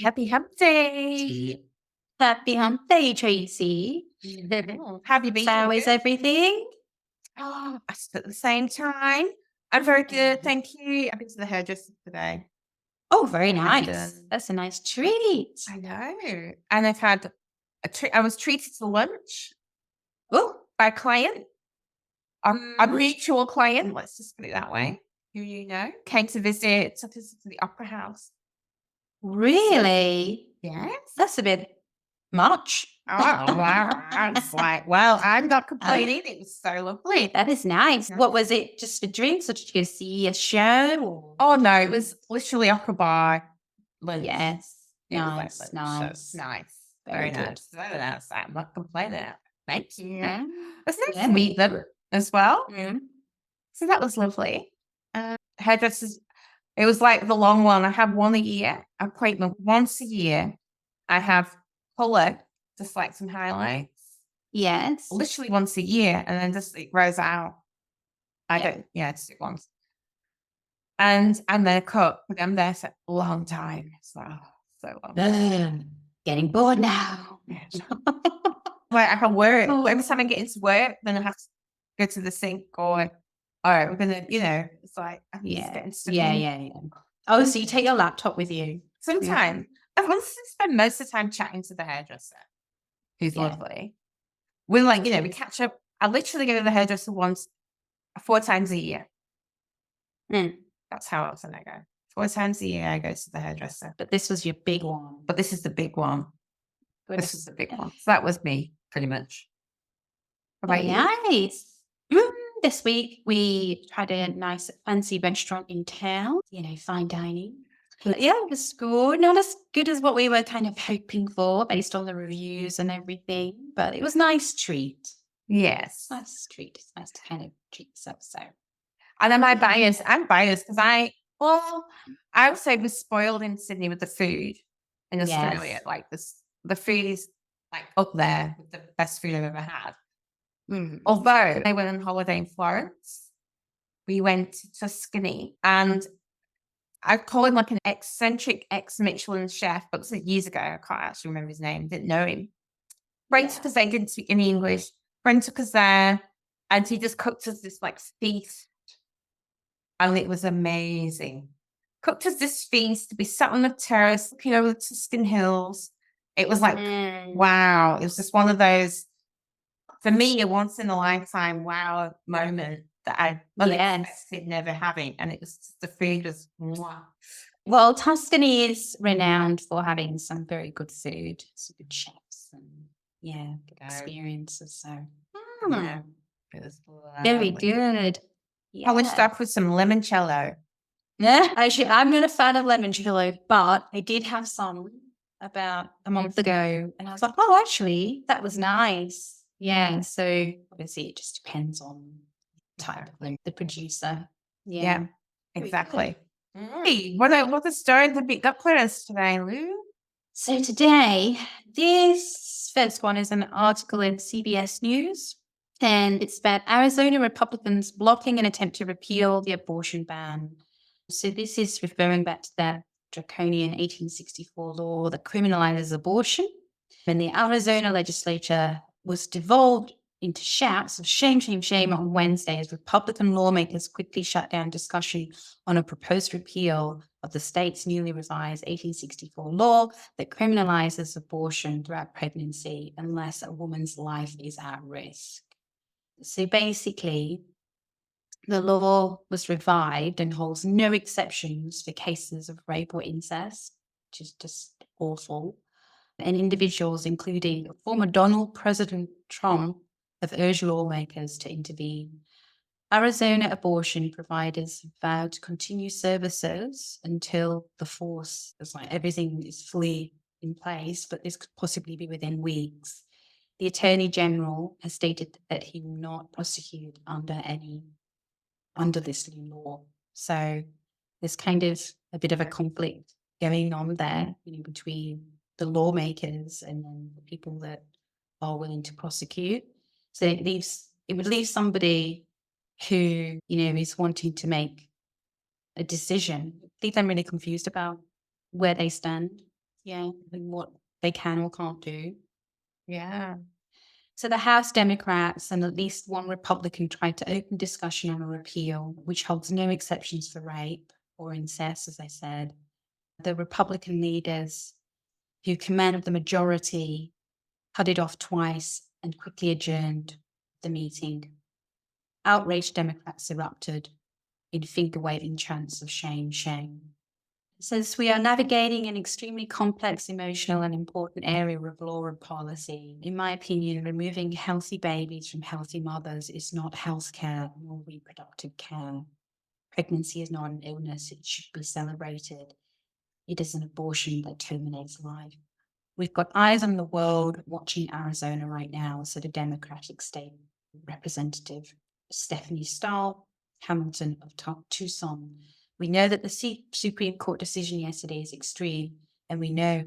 Happy hump day. Happy hump day, Tracy. Have you been? How is everything? Oh, at the same time. I'm very good, thank you. I've been to the hairdresser today. Oh, very nice. That's a nice treat. I know. And I've had I was treated to lunch by a client, a mutual client, let's just put it that way, who you know, came to visit, took us to the opera house. Really? Yes. That's a bit much. Oh, wow. It's like, well, I'm not complaining. It was so lovely. That is nice. What was it? Just for drinks, or did you go see a show? Oh, no, it was literally opera bar. Lunch. Yes. It was Nice, like nice. So nice. Very good. Nice. Very nice. I'm not complaining. Thank you. Yeah. It's nice to meet them as well. Mm. So that was lovely. Hairdressers, it was like the long one. I have one a year appointment once a year. I have colour, just like some highlights. Yes. Literally once a year, and then just it grows out. Just it once. And then cut, but I'm there for a long time. So long. Getting bored now. Like I can work. Every time I get into work, then I have to go to the sink or, all right, we're gonna, it's like I'm just getting stuck in. Oh, so you take your laptop with you? Sometimes. I want to spend most of the time chatting to the hairdresser, who's lovely. We're like, we catch up. I literally go to the hairdresser 4 times a year. That's how often I go. 4 times a year I go to the hairdresser. But this was your big one. But this is the big one. This is the big one. So that was me, pretty much. Very nice. This week we tried a nice fancy restaurant in town, fine dining. Yeah, it was good. Not as good as what we were kind of hoping for based on the reviews and everything, but it was a nice treat. Yes. Nice treat. It's nice to kind of treat yourself. So. And then I'm biased because I would say was spoiled in Sydney with the food in Australia. Yes. Like the food is like up there with the best food I've ever had. Although I went on holiday in Florence, we went to Tuscany, and I call him like an eccentric ex-Michelin chef, but it was years ago. I can't actually remember his name. Didn't know him. Friend took us there, didn't speak any English. Friend took us there, and he just cooked us this like feast. And it was amazing. Cooked us this feast to be sat on the terrace, looking over the Tuscan hills. It was like, wow. It was just one of those, for me, a once in a lifetime wow moment that I expected never having. And it was, the food was, wow. Well, Tuscany is renowned for having some very good food, some good chefs, and good experiences. So, it was very good. Polished up with some limoncello. Yeah, actually, I'm not a fan of limoncello, but I did have some about a month ago, and I was like, oh, actually, that was nice. Yeah, so obviously it just depends on the type of the producer. Yeah, exactly. Hey, what the story to pick up for us today, Lu? So today, this first one is an article in CBS News, and it's about Arizona Republicans blocking an attempt to repeal the abortion ban. So this is referring back to that draconian 1864 law that criminalizes abortion. And the Arizona legislature was devolved into shouts of shame, shame, shame on Wednesday as Republican lawmakers quickly shut down discussion on a proposed repeal of the state's newly revised 1864 law that criminalizes abortion throughout pregnancy unless a woman's life is at risk. So basically, the law was revived and holds no exceptions for cases of rape or incest, which is just awful. And individuals, including former Donald President Trump, have urged lawmakers to intervene. Arizona abortion providers vowed to continue services until the force is like everything is fully in place, but this could possibly be within weeks. The Attorney General has stated that he will not prosecute under this new law. So there's kind of a bit of a conflict going on there, between the lawmakers and then the people that are willing to prosecute. So it would leave somebody who, is wanting to make a decision, leave them really confused about where they stand. Yeah, and what they can or can't do. Yeah. So the House Democrats and at least one Republican tried to open discussion on a repeal, which holds no exceptions for rape or incest, as I said. The Republican leaders, who commanded the majority, cut it off twice and quickly adjourned the meeting. Outraged Democrats erupted in finger-waving chants of shame, shame. It says, we are navigating an extremely complex, emotional and important area of law and policy. In my opinion, removing healthy babies from healthy mothers is not health care nor reproductive care. Pregnancy is not an illness. It should be celebrated. It is an abortion that terminates life. We've got eyes on the world watching Arizona right now, said a Democratic state representative, Stephanie Stahl Hamilton of Tucson. We know that the Supreme Court decision yesterday is extreme, and we know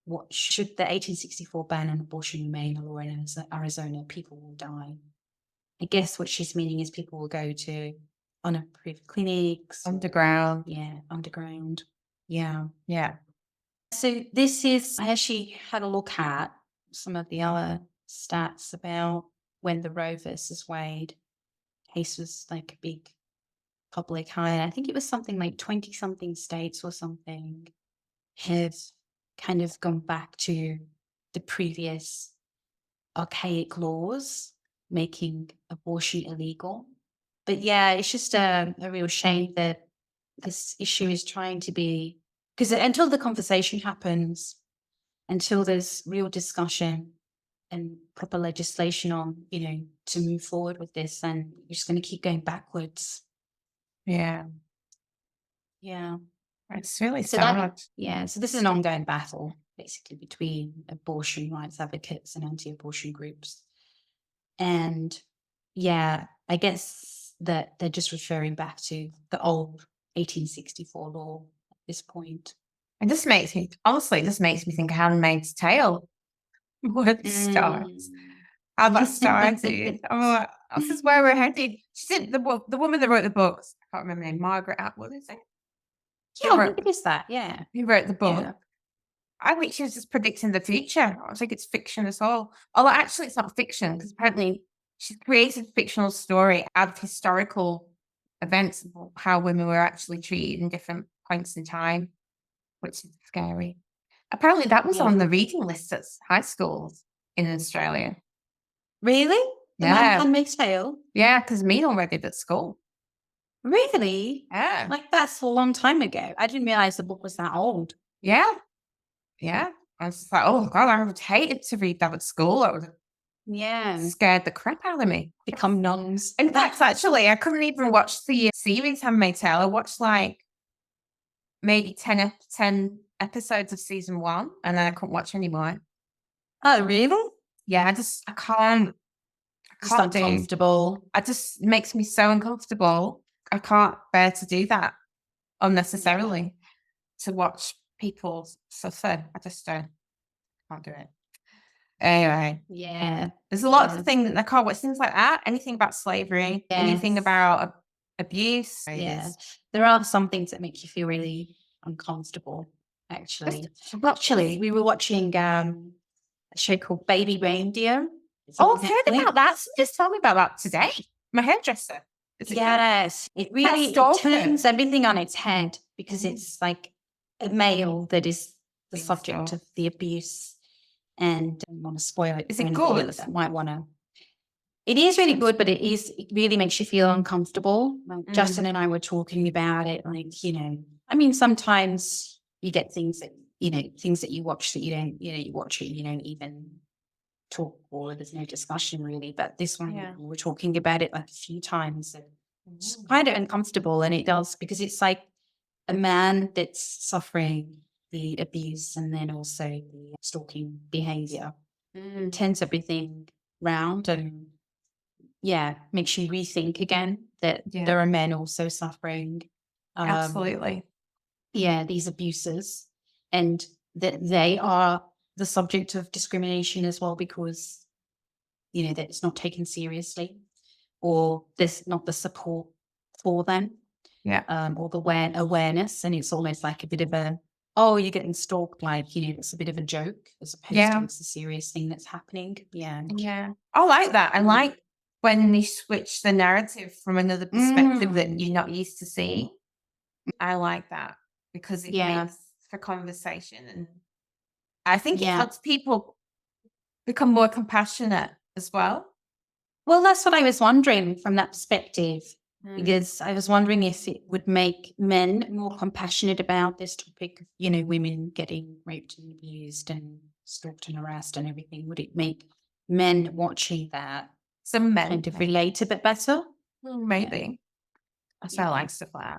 what should the 1864 ban on abortion remain a law in Arizona, people will die. I guess what she's meaning is people will go to unapproved clinics. Underground. Yeah, underground. Yeah. Yeah. So this is, I actually had a look at some of the other stats about when the Roe versus Wade case was like a big public high. I think it was something like 20 something states or something have kind of gone back to the previous archaic laws making abortion illegal. But yeah, it's just a real shame that this issue is trying to be, because until the conversation happens, until there's real discussion and proper legislation on, to move forward with this, then you're just going to keep going backwards. Yeah. Yeah. It's really So sad. so this is an ongoing battle, basically, between abortion rights advocates and anti-abortion groups. And yeah, I guess that they're just referring back to the old 1864 law at this point. And this makes me, honestly, this makes me think of Handmaid's Tale. Where it starts. How that started. Oh, this is where we're headed. She's the woman that wrote the books. I can't remember her name. Margaret Atwood, is it? Yeah, I think it is that. Yeah. Who wrote the book? Yeah. I think she was just predicting the future. I don't think it's fiction at all. Although actually it's not fiction, because apparently she's created a fictional story out of historical events of how women were actually treated in different points in time, which is scary. Apparently that was on the reading list at high schools in Australia. Really? The Handmaid's Tale? Yeah, because me don't read it at school. Really? Yeah. Like that's a long time ago. I didn't realize the book was that old. Yeah. Yeah. I was just like, oh God, I would hate it to read that at school. I would scared the crap out of me. Become nuns. In fact, actually, I couldn't even watch the series Handmaid's Tale. I watched like maybe 10 episodes of season 1, and then I couldn't watch anymore. Oh, really? Yeah, I can't. Just uncomfortable. It just makes me so uncomfortable. I can't bear to do that unnecessarily, to watch people suffer. I just can't do it. Anyway. Yeah. There's a lot of things that I can't watch, things like that. Anything about slavery, anything about abuse. Yeah. There are some things that make you feel really uncomfortable, actually. Actually, we were watching a show called Baby Reindeer. Oh, I've heard about that. Just tell me about that today. My hairdresser. Yes. It really turns everything on its head, because it's like a male that is the subject of the abuse. And I don't want to spoil it. Is it good? That might want to. It is really good, but it really makes you feel uncomfortable. Like Justin and I were talking about it. Like, I mean, sometimes you get things that, things that you watch that you don't, you watch it and you don't even talk, or there's no discussion really. But this one, we were talking about it like a few times, and it's kind of uncomfortable. And it does, because it's like a man that's suffering the abuse and then also the stalking behavior. Turns everything round and makes you rethink again that there are men also suffering absolutely these abuses, and that they are the subject of discrimination as well, because that it's not taken seriously, or there's not the support for them, or the awareness, and it's almost like a bit of a oh, you're getting stalked, like, it's a bit of a joke as opposed to it's a serious thing that's happening. Yeah. Yeah. I like that. I like when they switch the narrative from another perspective that you're not used to seeing. I like that because it makes for conversation. And I think it helps people become more compassionate as well. Well, that's what I was wondering from that perspective, because I was wondering if it would make men more compassionate about this topic of, women getting raped and abused and stalked and harassed and everything. Would it make men watching that Some men kind of relate a bit better? maybe. So I like stuff like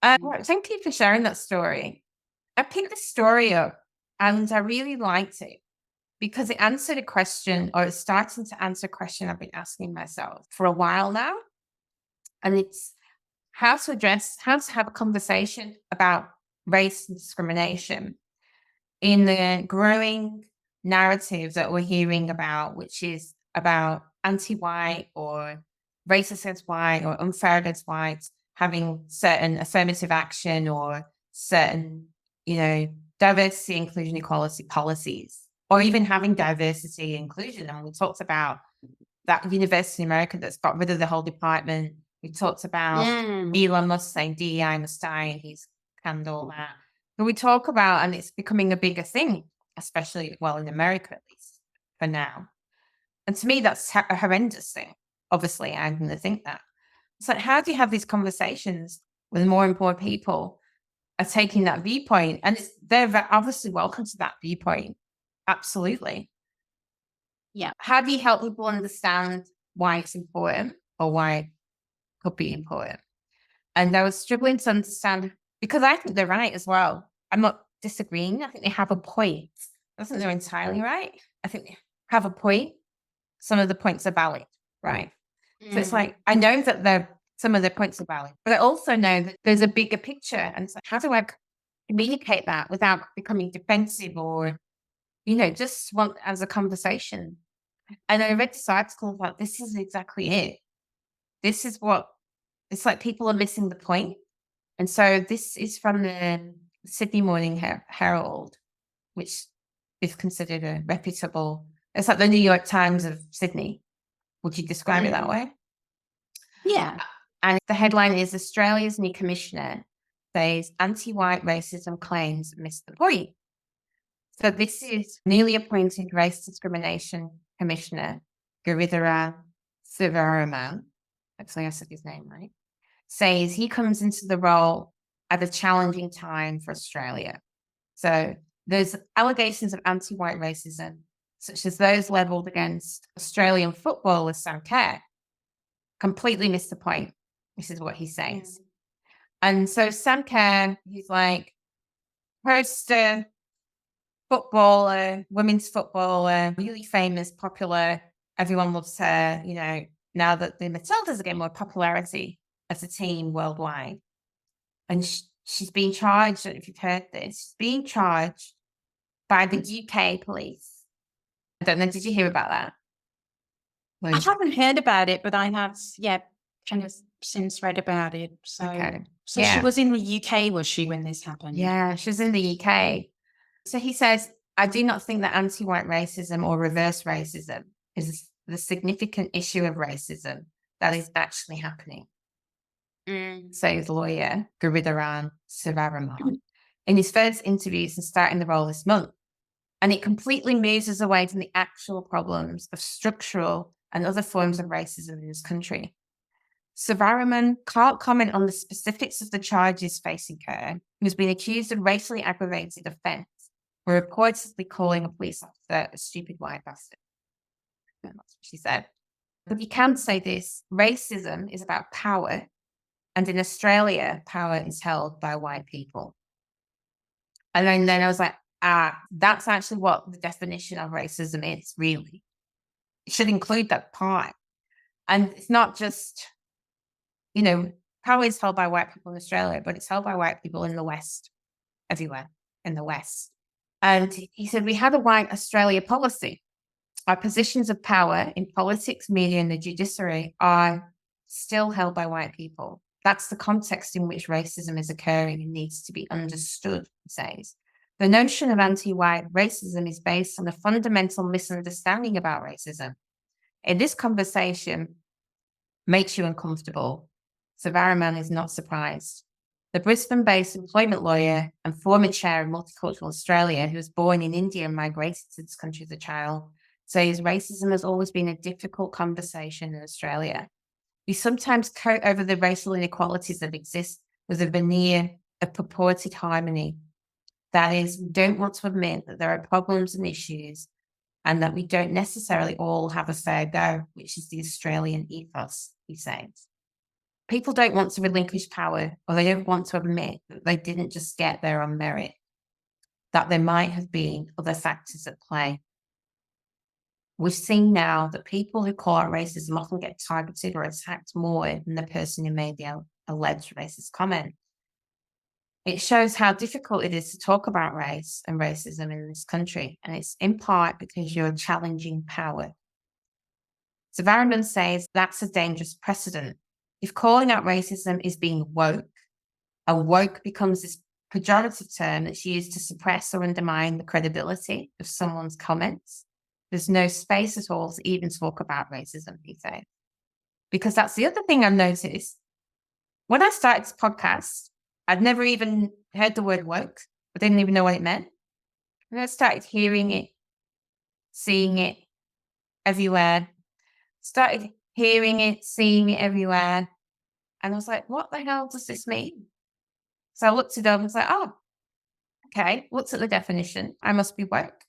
that. Thank you for sharing that story. I picked the story up and I really liked it because it answered a question, or it's starting to answer a question I've been asking myself for a while now. And it's how to have a conversation about race and discrimination in the growing narrative that we're hearing about, which is about anti-white or racist against white or unfair against white, having certain affirmative action or certain, diversity, inclusion, equality policies, or even having diversity and inclusion. And we talked about that university in America that's got rid of the whole department. We talked about Elon Musk saying DEI must die, and he's canned all that. But we talk about, and it's becoming a bigger thing, especially, in America at least, for now. And to me, that's a horrendous thing. Obviously, I'm going to think that. So how do you have these conversations when more and more people are taking that viewpoint? And they're obviously welcome to that viewpoint. Absolutely. Yeah. How do you help people understand why it's important or why it could be important? And I was struggling to understand, because I think they're right as well. I'm not disagreeing. I think they have a point. I don't think they're entirely right. I think they have a point. Some of the points are valid, right? So it's like, I know that some of the points are valid, but I also know that there's a bigger picture. And so how do I communicate that without becoming defensive or, just want as a conversation? And I read this article about this is exactly it. This is what it's like. People are missing the point. And so this is from the Sydney Morning Herald, which is considered a reputable. It's like the New York Times of Sydney. Would you describe it that way? Yeah. And the headline is Australia's new commissioner says anti-white racism claims missed the point. So this is newly appointed race discrimination commissioner, Giridharan Sivaraman. Hopefully I said his name right. Says he comes into the role at a challenging time for Australia. So there's allegations of anti-white racism, such as those levelled against Australian footballer Sam Kerr, completely missed the point. This is what he says. And so Sam Kerr, he's like poster footballer, women's footballer, really famous, popular. Everyone loves her, now that the Matildas are getting more popularity as a team worldwide. And she's being charged, I don't know if you've heard this, she's being charged by the UK police. I don't know, did you hear about that? I haven't heard about it, but I have, kind of since read about it. So, she was in the UK, was she, when this happened? Yeah, she was in the UK. So he says, I do not think that anti-white racism or reverse racism is the significant issue of racism that is actually happening. Says lawyer Giridharan Sivaraman in his first interview since starting the role this month. And it completely moves us away from the actual problems of structural and other forms of racism in this country. Sivaraman can't comment on the specifics of the charges facing her, who's been accused of racially aggravated offence for reportedly calling a police officer a stupid white bastard. That's what she said. But you can say this, racism is about power, and in Australia, power is held by white people. And then I was like, that's actually what the definition of racism is, really. It should include that part. And it's not just, power is held by white people in Australia, but it's held by white people in the West, everywhere in the West. And he said, we have a white Australia policy. Our positions of power in politics, media, and the judiciary are still held by white people. That's the context in which racism is occurring and needs to be understood, he says. The notion of anti-white racism is based on a fundamental misunderstanding about racism. In this conversation makes you uncomfortable. Sivaraman is not surprised. The Brisbane-based employment lawyer and former chair of Multicultural Australia, who was born in India and migrated to this country as a child, says racism has always been a difficult conversation in Australia. We sometimes coat over the racial inequalities that exist with a veneer of purported harmony. That is, we don't want to admit that there are problems and issues and that we don't necessarily all have a fair go, which is the Australian ethos, he says. People don't want to relinquish power, or they don't want to admit that they didn't just get there on merit, that there might have been other factors at play. We've seen now that people who call out racism often get targeted or attacked more than the person who made the alleged racist comment. It shows how difficult it is to talk about race and racism in this country, and it's in part because you're challenging power. Sivaraman says that's a dangerous precedent. If calling out racism is being woke, a woke becomes this pejorative term that's used to suppress or undermine the credibility of someone's comments. There's no space at all to even talk about racism, he says. Because that's the other thing I've noticed. When I started this podcast, I'd never even heard the word woke. I didn't even know what it meant. And I started hearing it, seeing it everywhere. Started hearing it, seeing it everywhere. And I was like, what the hell does this mean? So I looked it up and was like, oh, okay, looked at the definition. I must be woke.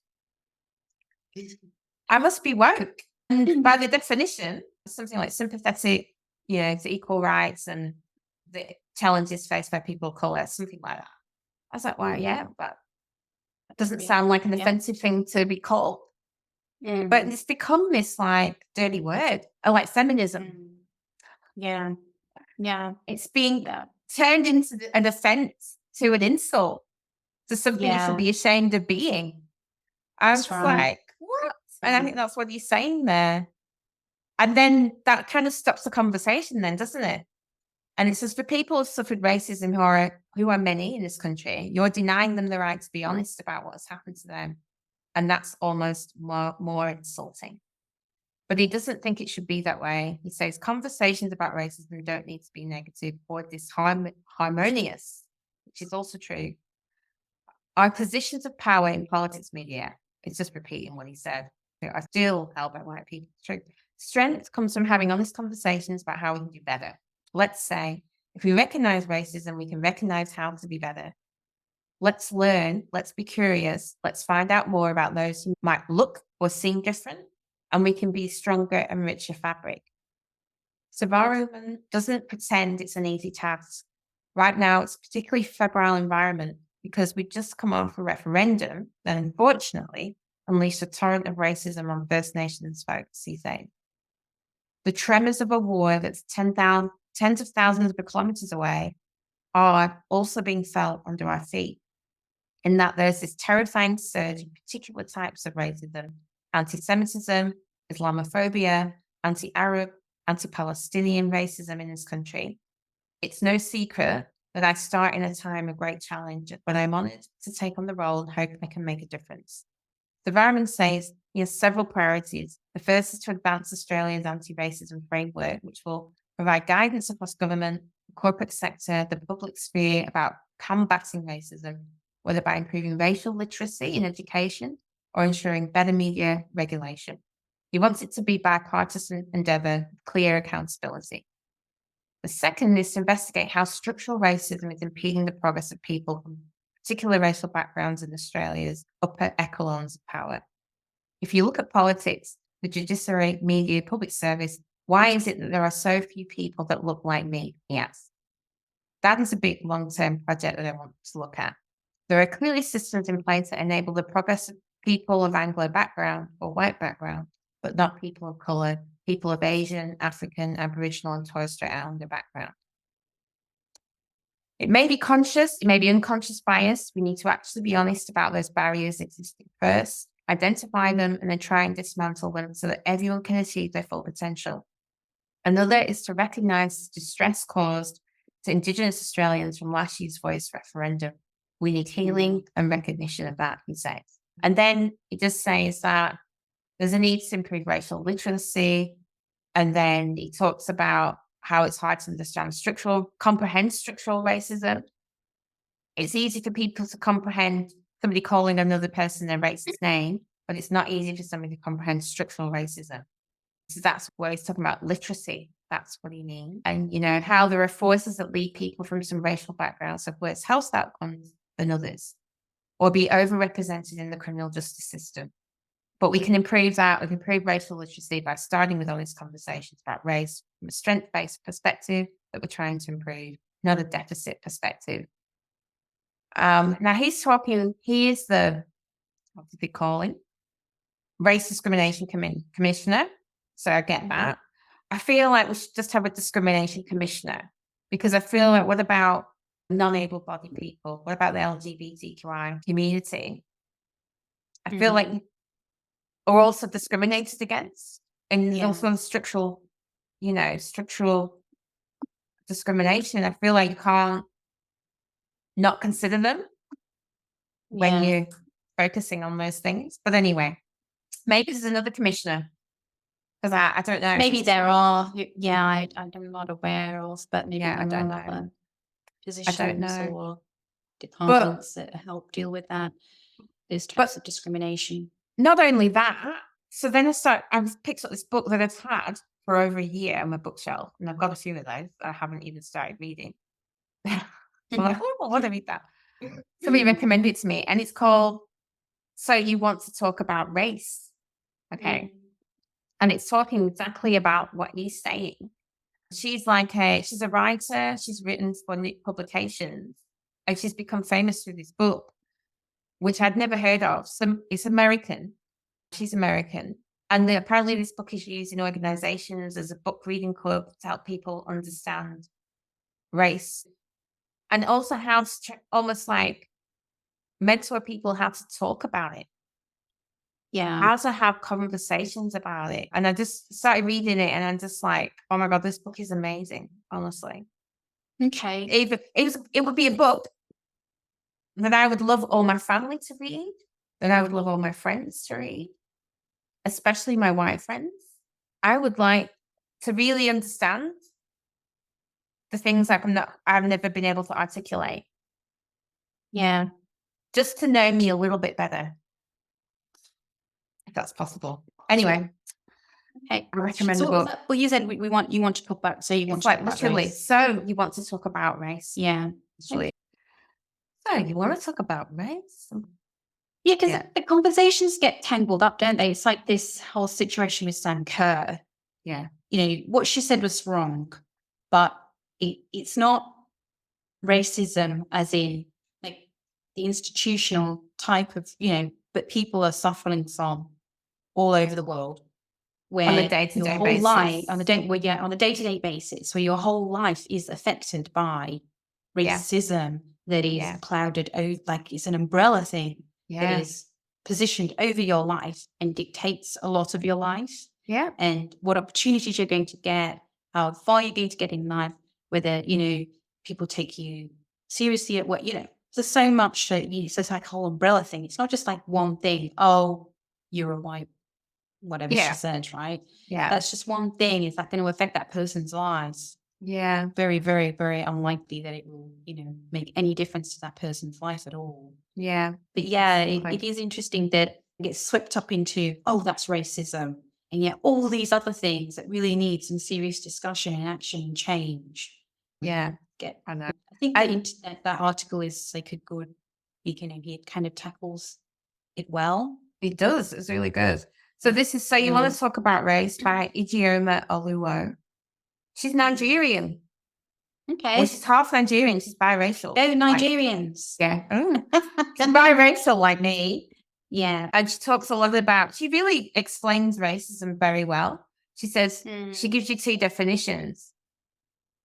I must be woke. And by the definition, something like sympathetic, to equal rights and the challenges faced by people of colour, something like that. I was like, well, yeah, but it doesn't sound like an offensive thing to be called. But it's become this like dirty word, or like feminism. Yeah. It's being turned into an offense to an insult, to something you should be ashamed of being. I was like, what? And I think that's what he's saying there. And then that kind of stops the conversation then, doesn't it? And it says for people who've suffered racism who are many in this country, you're denying them the right to be honest about what has happened to them. And that's almost more insulting. But he doesn't think it should be that way. He says conversations about racism don't need to be negative or harmonious, which is also true. Our positions of power in politics media, it's just repeating what he said, are still held by white people. True. Strength comes from having honest conversations about how we can do better. Let's say, if we recognize racism, we can recognize how to be better. Let's learn, let's be curious, let's find out more about those who might look or seem different, and we can be stronger and richer fabric. Sivaraman doesn't pretend it's an easy task. Right now, it's a particularly febrile environment because we've just come off a referendum that unfortunately unleashed a torrent of racism on First Nations folks, he said. The tremors of a war that's tens of thousands of kilometers away are also being felt under our feet, in that there's this terrifying surge in particular types of racism: anti-Semitism, Islamophobia, anti-Arab, anti-Palestinian racism in this country. It's no secret that I start in a time of great challenge, but I'm honoured to take on the role and hope I can make a difference. Sivaraman says he has several priorities. The first is to advance Australia's anti-racism framework, which will provide guidance across government, the corporate sector, the public sphere about combating racism, whether by improving racial literacy in education or ensuring better media regulation. He wants it to be bipartisan endeavour, clear accountability. The second is to investigate how structural racism is impeding the progress of people from particular racial backgrounds in Australia's upper echelons of power. If you look at politics, the judiciary, media, public service, why is it that there are so few people that look like me? Yes. That is a big long-term project that I want to look at. There are clearly systems in place that enable the progress of people of Anglo background or white background, but not people of colour, people of Asian, African, Aboriginal and Torres Strait Islander background. It may be conscious, it may be unconscious bias. We need to actually be honest about those barriers existing first, identify them, and then try and dismantle them so that everyone can achieve their full potential. Another is to recognise the distress caused to Indigenous Australians from last year's Voice referendum. We need healing and recognition of that, he says. And then it just says that there's a need to improve racial literacy. And then he talks about how it's hard to comprehend structural racism. It's easy for people to comprehend somebody calling another person a racist name, but it's not easy for somebody to comprehend structural racism. So that's where he's talking about literacy. That's what he means. And, how there are forces that lead people from some racial backgrounds of worse health outcomes than others, or be overrepresented in the criminal justice system. But we can improve that. We can improve racial literacy by starting with honest conversations about race from a strength-based perspective that we're trying to improve, not a deficit perspective. Now he is the, what did they call him? Race Discrimination Commissioner. So I get that. I feel like we should just have a discrimination commissioner, because I feel like, what about non-able-bodied people? What about the LGBTQI community? I feel like are also discriminated against, and also structural discrimination. I feel like you can't not consider them when you're focusing on those things. But anyway, maybe there's another commissioner, because I don't know. Maybe there are. Yeah, I'm not aware of, but maybe I don't know. other positions know. or departments that help deal with those types of discrimination. Not only that, so then I picked up this book that I've had for over a year on my bookshelf, and I've got a few of those I haven't even started reading. I'm like, I want to read that. Somebody recommended it to me, and it's called So You Want to Talk About Race. Okay. And it's talking exactly about what he's saying. She's she's a writer. She's written for publications, and she's become famous through this book, which I'd never heard of. So it's American. She's American. And apparently this book is used in organizations as a book reading club to help people understand race. And also how to almost like mentor people how to talk about it. Yeah. How to have conversations about it. And I just started reading it, and I'm just like, oh my God, this book is amazing, honestly. Okay. It would be a book that I would love all my family to read, that I would love all my friends to read, especially my white friends. I would like to really understand the things I've never been able to articulate. Yeah. Just to know me a little bit better, if that's possible. Anyway. Okay. I recommend the book. Well, you said you want to talk about, so you want it's to like talk about literally, race. so you want to talk about race. Yeah. Literally. So you want to talk about race? Yeah, because the conversations get tangled up, don't they? It's like this whole situation with Sam Kerr. Yeah. What she said was wrong, but it's not racism as in like the institutional type of, but people are suffering from all over the world. Where on a day-to-day whole basis. Life, on a day-to-day basis, where your whole life is affected by racism that is clouded over, like it's an umbrella thing that is positioned over your life and dictates a lot of your life. Yeah. And what opportunities you're going to get, how far you're going to get in life, whether, people take you seriously at what, there's so much that it's just like a whole umbrella thing. It's not just like one thing. Oh, you're a white, whatever she said, right? Yeah. That's just one thing. It's not going to affect that person's lives. Yeah. Very, very, very unlikely that it will, make any difference to that person's life at all. Yeah. But it is interesting that it gets swept up into, oh, that's racism. And yet all these other things that really need some serious discussion and action and change. Yeah. I know. I think that article is like a good, it kind of tackles it well. It does. It's really good. So this is So You Want to Talk About Race by Ijeoma Oluwo. She's Nigerian. Okay. Well, she's half Nigerian. She's biracial. Oh, Nigerians. She's biracial like me. Yeah. And she talks a lot about, she really explains racism very well. She says, she gives you two definitions.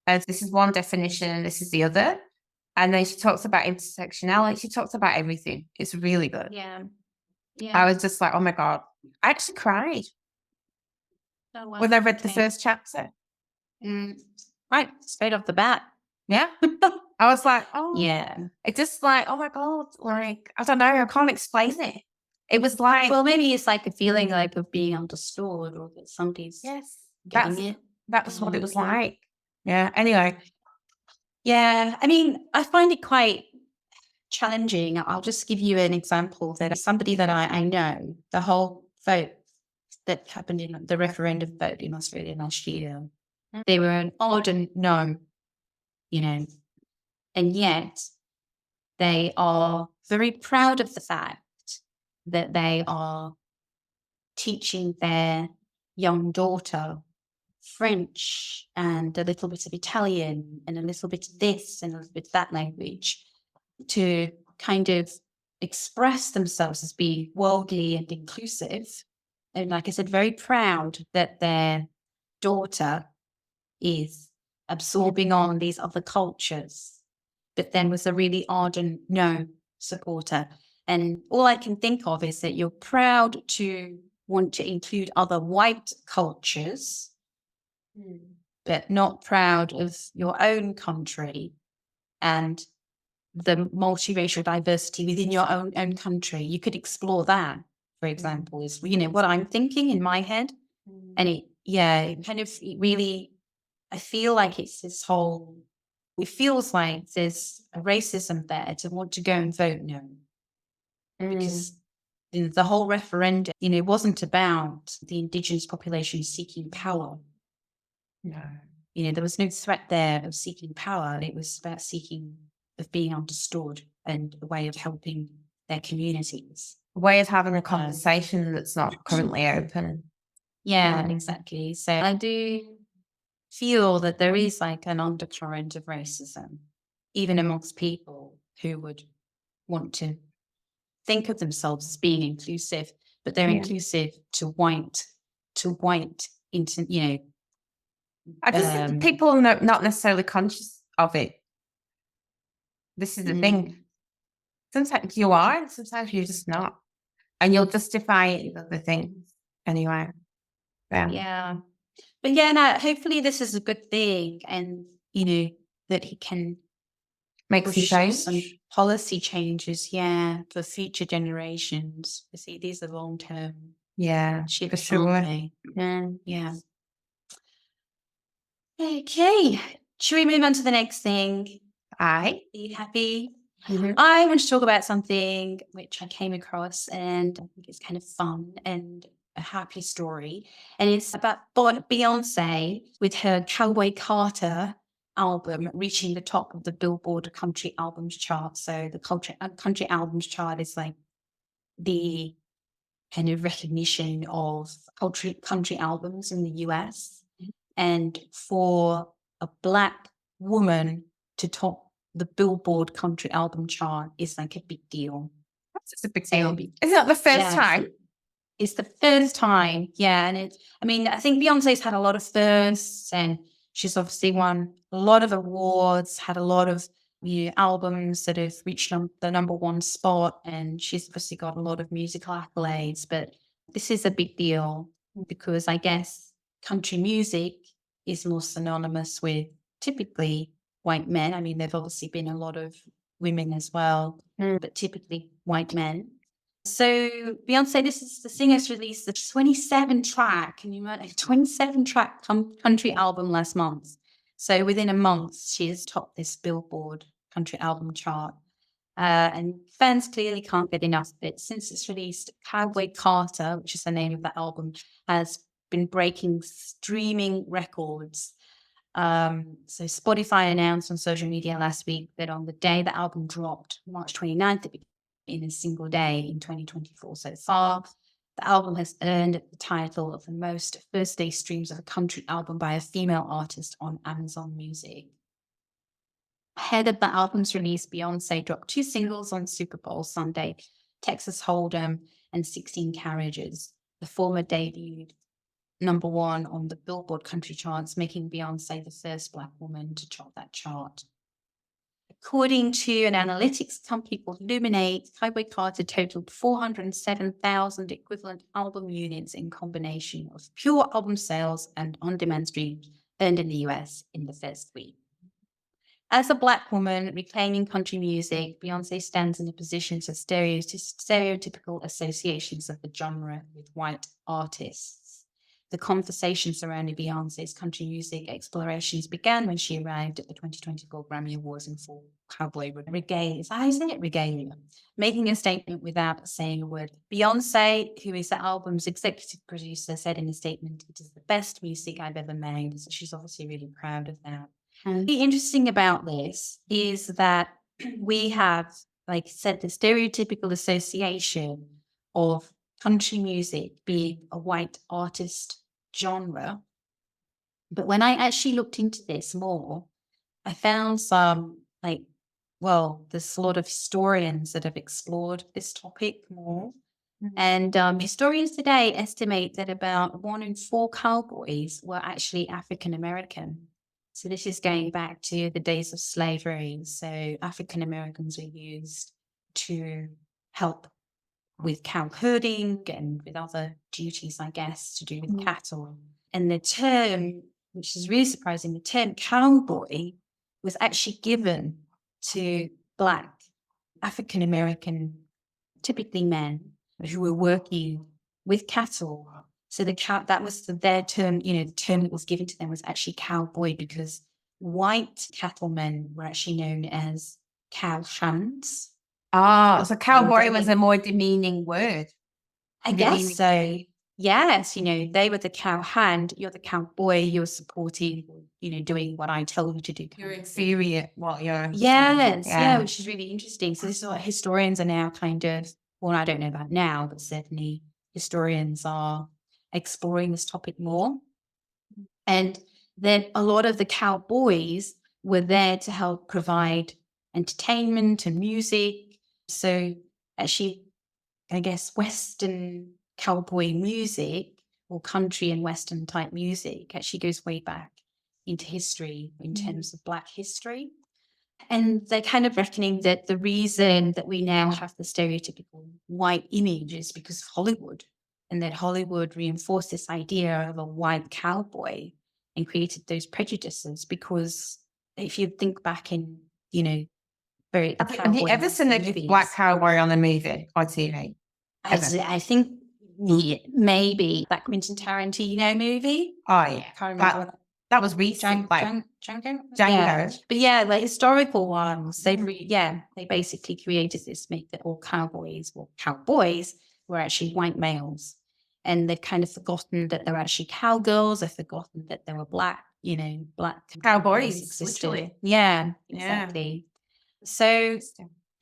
As this is one definition, this is the other. And then she talks about intersectionality. She talks about everything. It's really good. Yeah. I was just like, oh my God. I actually cried when I read the first chapter. Right. Straight off the bat. Yeah. I was like, oh, Yeah. it's just like, oh my God, like, I don't know, I can't explain it. It was like, Well, maybe it's like a feeling like of being understood or that somebody's yes, getting it. that was what it was like. Yeah. Anyway, Yeah. I mean, I find it quite challenging. I'll just give you an example that somebody that I know, the whole vote that happened in the referendum vote in Australia last year, they were an ardent no, you know, and yet they are very proud of the fact that they are teaching their young daughter French and a little bit of Italian and a little bit of this and a little bit of that language to kind of express themselves as being worldly and inclusive. And like I said, very proud that their daughter is absorbing on these other cultures, but then was a really ardent no supporter. And all I can think of is that you're proud to want to include other white cultures, but not proud of your own country and the multiracial diversity within your own country. You could explore that, for example, is, you know, what I'm thinking in my head. And it kind of really, I feel like it's this whole, it feels like there's a racism there to want to go and vote no. Because the whole referendum, you know, it wasn't about the Indigenous population seeking power. no. You know, there was no threat there of seeking power. It was about seeking of being understood and a way of helping their communities. A way of having a conversation that's not currently open. Yeah, exactly. So I do feel that there is like an undercurrent of racism, even amongst people who would want to think of themselves as being inclusive, but they're inclusive to white, into, you know. I just think people are not necessarily conscious of it. This is the thing. Sometimes you are, and sometimes you're just not. And you'll justify it with other things anyway. Yeah. But yeah, no, hopefully this is a good thing and, you know, that he can Make some policy changes, for future generations. You see, these are long-term for sure. Yeah. Okay. Should we move on to the next thing? Are you happy? I want to talk about something which I came across and I think it's kind of fun and a happy story. And it's about Beyoncé with her Cowboy Carter album reaching the top of the Billboard Country Albums chart. So the country albums chart is like the kind of recognition of country albums in the US. And for a Black woman to top the Billboard Country Album chart is like a big deal. That's a big deal. Is that the first time? It's the first time, and I think Beyonce's had a lot of firsts, and she's obviously won a lot of awards, had a lot of albums that have reached the number one spot, and she's obviously got a lot of musical accolades. But this is a big deal because I guess country music is more synonymous with typically white men. I mean, there've obviously been a lot of women as well, but typically white men. So Beyoncé, the singer's released the 27-track, can you imagine, 27-track country album last month. So within a month, she has topped this Billboard country album chart. And fans clearly can't get enough of it. Since it's released, Cowboy Carter, which is the name of that album, has been breaking streaming records. So Spotify announced on social media last week that on the day the album dropped, March 29th, it in a single day in 2024 so far, the album has earned the title of the most first-day streams of a country album by a female artist on Amazon Music. Ahead of the album's release, Beyoncé dropped 2 singles on Super Bowl Sunday, Texas Hold'em and 16 Carriages. The former debuted number 1 on the Billboard country charts, making Beyoncé the first Black woman to top that chart. According to an analytics company called Luminate, Cowboy Carter totaled 407,000 equivalent album units in combination of pure album sales and on-demand streams earned in the US in the first week. As a Black woman reclaiming country music, Beyoncé stands in a position to stereotypical associations of the genre with white artists. The conversation surrounding Beyoncé's country music explorations began when she arrived at the 2024 Grammy Awards in full cowboy regalia. How is it? Regalia. Making a statement without saying a word. Beyoncé, who is the album's executive producer, said in a statement, "It is the best music I've ever made." So she's obviously really proud of that. And the interesting about this is that we have, like I said, the stereotypical association of country music being a white artist genre. But when I actually looked into this more, I found some there's a lot of historians that have explored this topic more. And historians today estimate that about 1 in 4 cowboys were actually African American. So this is going back to the days of slavery. So African Americans were used to help with cow herding and with other duties, I guess, to do with cattle. And the term, which is really surprising, the term cowboy was actually given to Black African American, typically men, who were working with cattle. So that was their term, the term that was given to them was actually cowboy, because white cattlemen were actually known as cow hands. So cowboy was a more demeaning word. I guess so. Yes, they were the cow hand, you're the cowboy, you're supporting, doing what I tell you to do. You're inferior. Well, you're... Yes, yeah, which is really interesting. So this is what historians are now kind of, well, I don't know about now, but certainly historians are exploring this topic more. And then a lot of the cowboys were there to help provide entertainment and music. So actually, I guess Western cowboy music, or country and Western type music, actually goes way back into history in terms of Black history. And they're kind of reckoning that the reason that we now have the stereotypical white image is because of Hollywood, and that Hollywood reinforced this idea of a white cowboy and created those prejudices. Because if you think back in, have you ever seen a Black cowboy on a movie or TV? I think maybe that Quentin Tarantino movie. Oh, yeah. Can't remember that was recent. Django. Yeah. But yeah, like historical ones, they basically created this myth that all cowboys were actually white males. And they've kind of forgotten that they're actually cowgirls. They've forgotten that there were black cowboys existed. Yeah, exactly. So,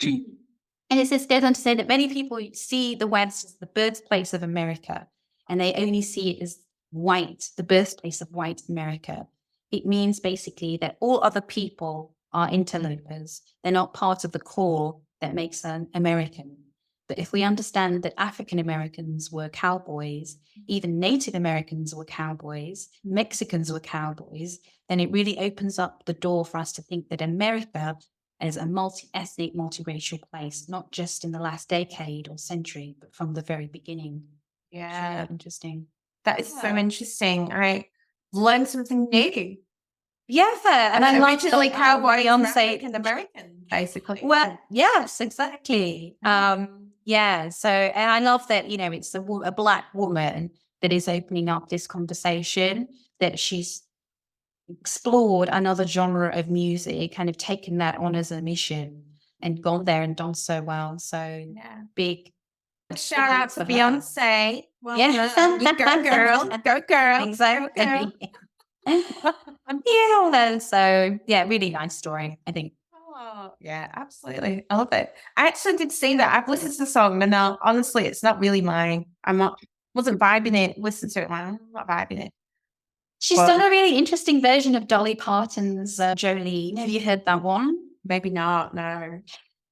and it goes on to say that many people see the West as the birthplace of America, and they only see it as white, the birthplace of white America. It means basically that all other people are interlopers. They're not part of the core that makes them American. But if we understand that African Americans were cowboys, even Native Americans were cowboys, Mexicans were cowboys, then it really opens up the door for us to think that America is a multi-ethnic, multiracial place, not just in the last decade or century, but from the very beginning. Yeah. Really interesting. That is so interesting. I learned something new. Yeah, and I love originally cowboy Beyoncé and American, basically. Well, yes, exactly. Yeah. So, and I love that it's a Black woman that is opening up this conversation, that she's explored another genre of music, kind of taken that on as a mission and gone there and done so well. So big shout out to Beyoncé. Well, yeah, go girl, go girl, exactly. Go girl. Yeah, so really nice story, I think. Oh, yeah, absolutely. I love it. I actually did see that. I've listened to the song, and now honestly, it's not really mine. Wasn't vibing it. Listen to it, I'm not vibing it. She's done a really interesting version of Dolly Parton's Jolene. Have you heard that one? Maybe not, no.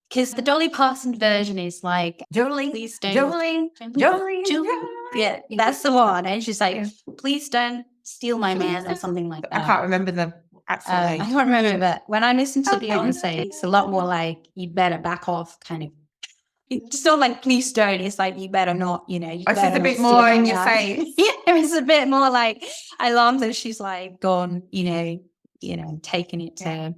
Because the Dolly Parton version is like, Jolene, please don't. Jolene. Yeah, that's the one. And she's like, please don't steal my man, or something like that. I can't remember the actual name. I can't remember that. When I listen to Beyonce, it's a lot more like, you better back off, kind of. It's not like, please don't. It's like, you better not, it's just a bit more in your face. Yeah, it's a bit more like, I love that she's like gone, taking it to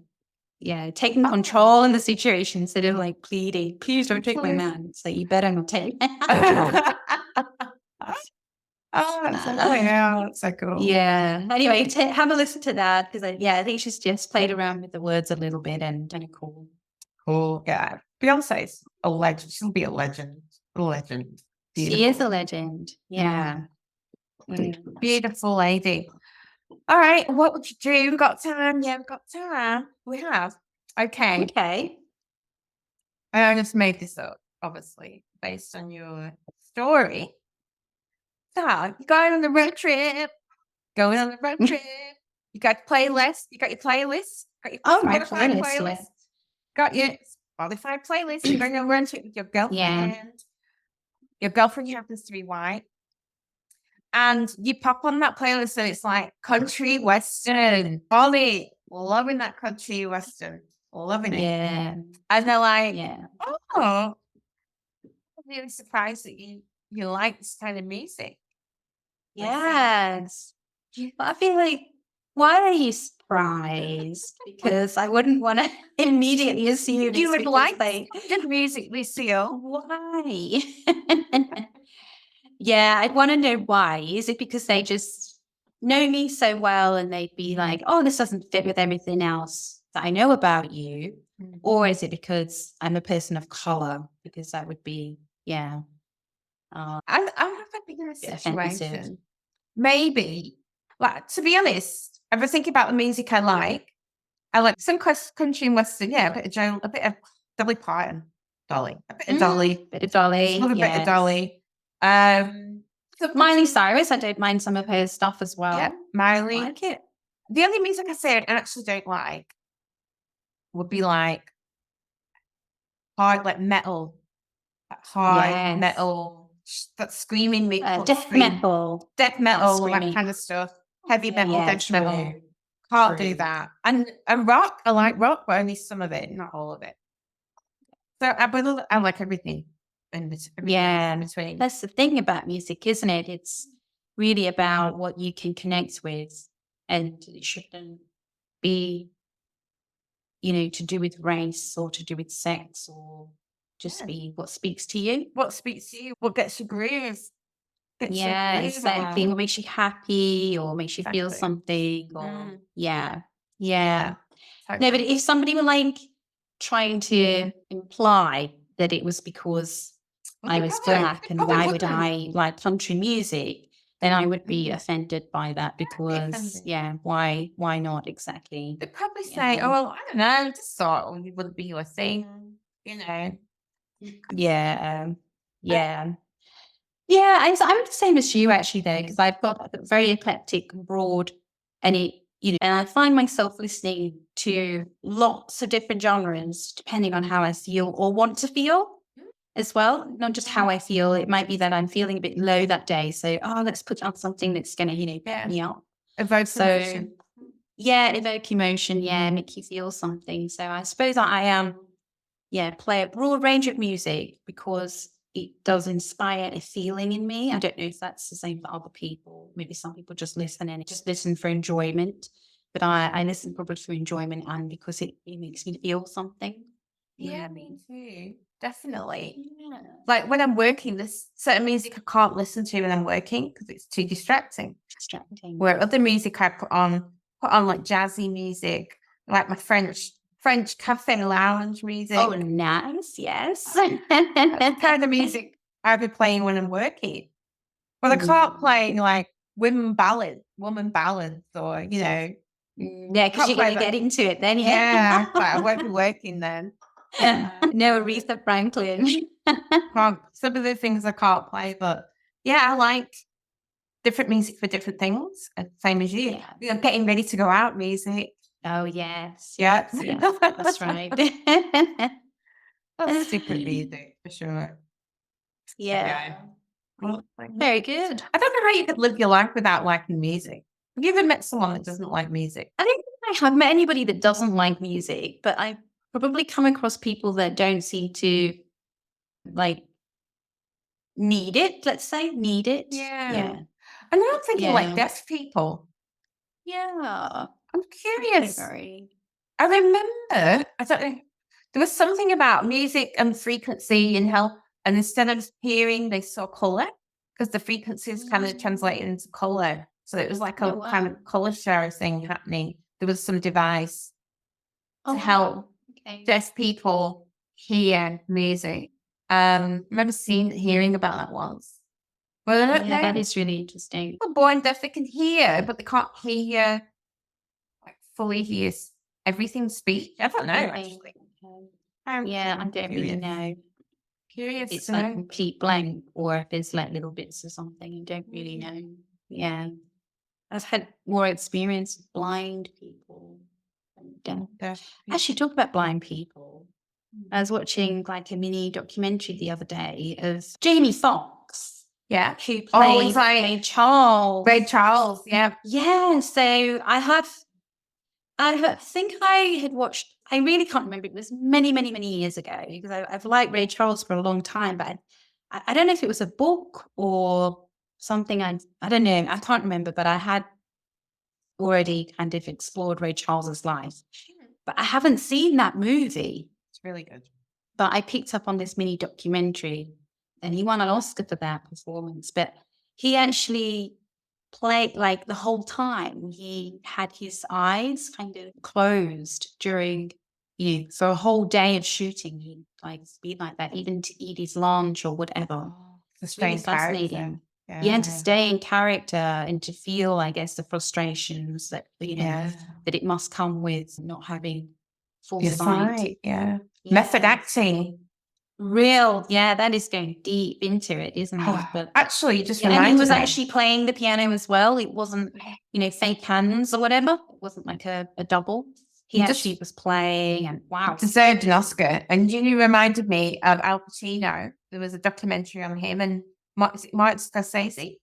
taking control in the situation instead of like pleading, please don't take my man. So you better not take. Oh, that's so cool. Yeah, that's so cool. Yeah. Anyway, have a listen to that because I think she's just played around with the words a little bit and done it cool. Cool. Yeah. Beyonce's a legend. She'll be a legend. A legend. She is a legend. Yeah. Beautiful lady. All right. What would you do? We've got time. Yeah, we've got time. We have. Okay. Okay. I just made this up, obviously, based on your story. So, you're going on the road trip. Going on the road trip. You got your playlist. You got your playlist. Got your my Spotify playlist. Yeah. Got your Spotify playlist. You're going on a road trip with your girlfriend. Yeah. Your girlfriend happens to be white. And you pop on that playlist and it's like country western. Ollie, loving that country western. Loving it. Yeah. And they're like, Yeah. oh, I'm really surprised that you like this kind of music. Yes. But I feel like, why are you surprised? Because I wouldn't want to immediately assume You would like the music, Lucille. Why? Yeah, I'd want to know why. Is it because they just know me so well and they'd be like, oh, this doesn't fit with everything else that I know about you? Or is it because I'm a person of color? Because that would be, yeah. I have a bigger offensive. situation. Maybe, like, to be honest, if I think about the music I like some country and western, yeah, a bit of Dolly Parton, Dolly, a bit of Dolly, Bit of Dolly, love a bit of Dolly. Miley Cyrus, I don't mind some of her stuff as well. Yeah, Miley. I like it. The only music I say I actually don't like would be like hard, like metal, hard metal, that screaming death metal, that kind of stuff. Heavy metal, death metal. Can't do that. And rock, I like rock, but only some of it, not all of it. So I like everything in between. That's the thing about music, isn't it? It's really about what you can connect with, and it shouldn't be, to do with race or to do with sex or just be what speaks to you. What speaks to you? What gets your groove? Exactly. What makes you happy or makes you feel something or No, but if somebody were like trying to imply that it was because I was black and why would I like country music, then I would be offended by that because why not exactly? They'd probably say, oh, well, I don't know, just thought it wouldn't be your thing, Yeah. I'm the same as you actually though, because I've got a very eclectic, broad, and and I find myself listening to lots of different genres depending on how I feel or want to feel as well. Not just how I feel. It might be that I'm feeling a bit low that day. So, let's put on something that's going to, pick me up. Evoke emotion. Evoke emotion. Yeah, make you feel something. So I suppose I am, play a broad range of music because it does inspire a feeling in me. I don't know if that's the same for other people. Maybe some people just listen for enjoyment. But I listen probably for enjoyment and because it makes me feel something. Yeah, me too. Definitely. Yeah. Like when I'm working, there's certain music I can't listen to when I'm working because it's too distracting. Where other music I put on like jazzy music, like my French cafe lounge music. Oh, nice. Yes. That's kind of music I'd be playing when I'm working. But I can't play like woman ballads or, Yeah, because you're going to get into it then. Yeah, but I won't be working then. No, Aretha Franklin. Some of the things I can't play, but I like different music for different things. Same as you. Yeah. Getting ready to go out music. Oh, yes. Yeah. That's right. That's different music for sure. Yeah. Very good. I don't know how you could live your life without liking music. Have you ever met someone that doesn't like music? I don't think I have met anybody that doesn't like music, but I've probably come across people that don't seem to like need it, let's say. Need it. Yeah. And I'm thinking like deaf people. Yeah. I'm curious. I remember, I don't know, there was something about music and frequency and how, and instead of hearing, they saw colour because the frequencies kind of translated into colour. So it was like a kind of colour share thing happening. There was some device to help deaf people hear music. Remember hearing about that once. Well, I don't know. That is really interesting. People born deaf, they can hear, but they can't hear, like fully hear everything speech. I don't know, actually. I don't really know. Curious. It's like complete blank, or if it's like little bits or something. You don't really know. Yeah. I've had more experience with blind people. Actually, talk about blind people. I was watching like a mini documentary the other day of Jamie Foxx. Yeah. Who played Ray Charles. Ray Charles, yeah. Yeah. So I think I had watched, I really can't remember. It was many, many, many years ago because I've liked Ray Charles for a long time, but I don't know if it was a book or something. I don't know. I can't remember, but I had already kind of explored Ray Charles's life. But I haven't seen that movie. It's really good. But I picked up on this mini documentary and he won an Oscar for that performance. But he actually played, like, the whole time he had his eyes kind of closed during, for a whole day of shooting. He'd like be like that, even to eat his lunch or whatever. It's really fascinating. Yeah, to stay in character and to feel, I guess, the frustrations that that it must come with not having full sight. Method acting. That is going deep into it, isn't it? But actually, just and he was actually playing the piano as well. It wasn't, fake hands or whatever. It wasn't like a double. He actually was playing, and wow, deserved an Oscar. And you reminded me of Al Pacino. There was a documentary on him and Martin Scorsese,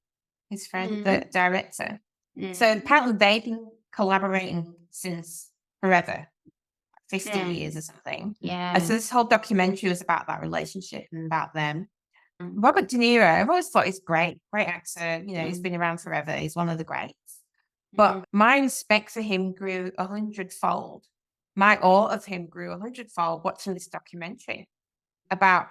his friend, the director. So apparently they've been collaborating since forever, 50 years or something. Yeah. And so this whole documentary was about that relationship and about them. Robert De Niro, I've always thought he's great actor. He's been around forever. He's one of the greats. But my respect for him grew 100-fold. My awe of him grew 100-fold watching this documentary about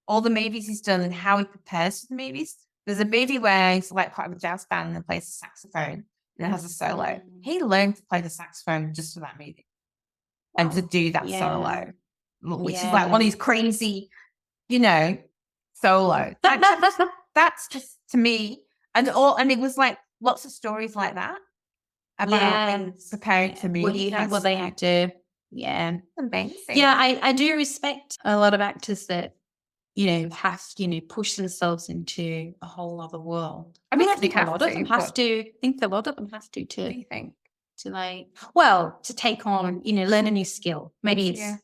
all the movies he's done and how he prepares for the movies. There's a movie where he's like part of a jazz band and plays the saxophone and has a solo. He learned to play the saxophone just for that movie and to do that solo, which is like one of these crazy, solo. That's just, to me, and it was like lots of stories like that about preparing for movies. What they had to, amazing. Yeah, I do respect a lot of actors that have push themselves into a whole other world. I mean, I think a lot of them have to. I think a lot of them have to too. What do you think? To take on, learn a new skill. Maybe it's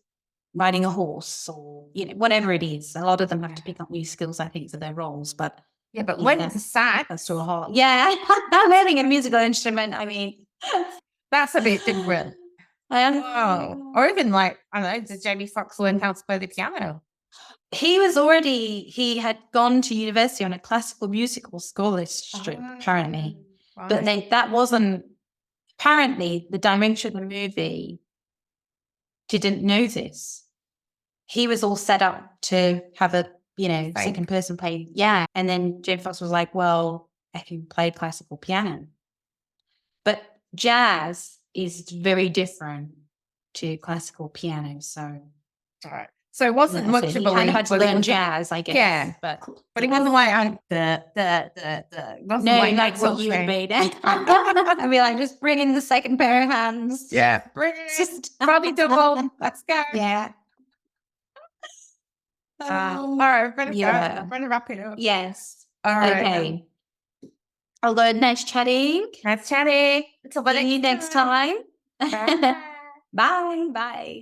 riding a horse or whatever it is. A lot of them have to pick up new skills, I think, for their roles. But when it's a sax, that's so hard. Yeah, I'm learning a musical instrument. I mean, that's a bit different. Or even like, I don't know, did Jamie Foxx learn how to play the piano? He had gone to university on a classical musical scholarship, apparently. Right. But then that wasn't, apparently the director of the movie didn't know this. He was all set up to have a, second person play. Yeah. And then Jamie Foxx was like, well, I can play classical piano. But jazz is very different to classical piano. So it wasn't much of a leap. He had to learn jazz, I guess. Yeah, but it wasn't like like what you made. I mean, like just bring in the second pair of hands. Yeah, bring it. Probably double. Let's go. Yeah. All right, we're gonna wrap it up. Yes. All right. Okay. Although nice chatting. Nice chatting. See you next time. Bye. Bye. Bye.